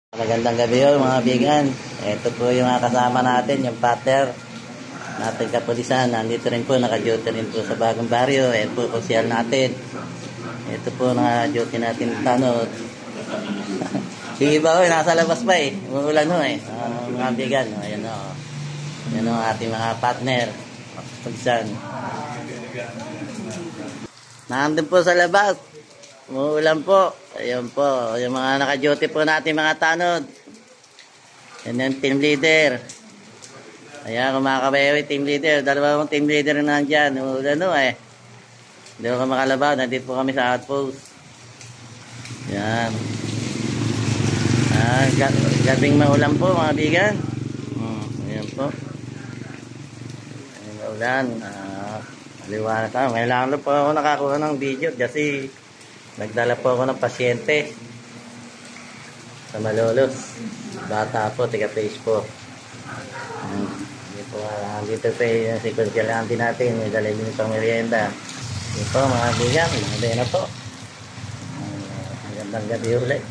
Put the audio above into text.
Magandang gabi ho mga bigan. Ito po yung mga kasama natin, yung partner natin kapulisan. Nandito rin po, naka-duty rin po sa bagong baryo. Ito po, konsyal natin. Ito po naka-duty natin tanod. Si iba ho, nasa labas pa eh. Umuulan ho eh. Mga bigan, ayan ho. Ayan ho, ating mga partner. Kapulisan. Nandun po sa labas. Umuulan po. Ayun po. Yung mga naka-duty po natin mga tanod. Yan yung team leader. Ayan, kumakabayaw team leader. Dalawang team leader na nandyan. Umuulan no eh. Hindi ko makalabaw. Nandito po kami sa outpost. Yan. Gabing maulan po mga bigan. Ayan po. Ayan maulan. Maliwanag ka. May lang po ako nakakuha ng video kasi nagdala po ako ng pasyente sa Malolos. Bata po, taga-face po. Dito po yung security natin. May dala din pang merienda. Dito mga bigan, mga na po. Magandang gabi ulit.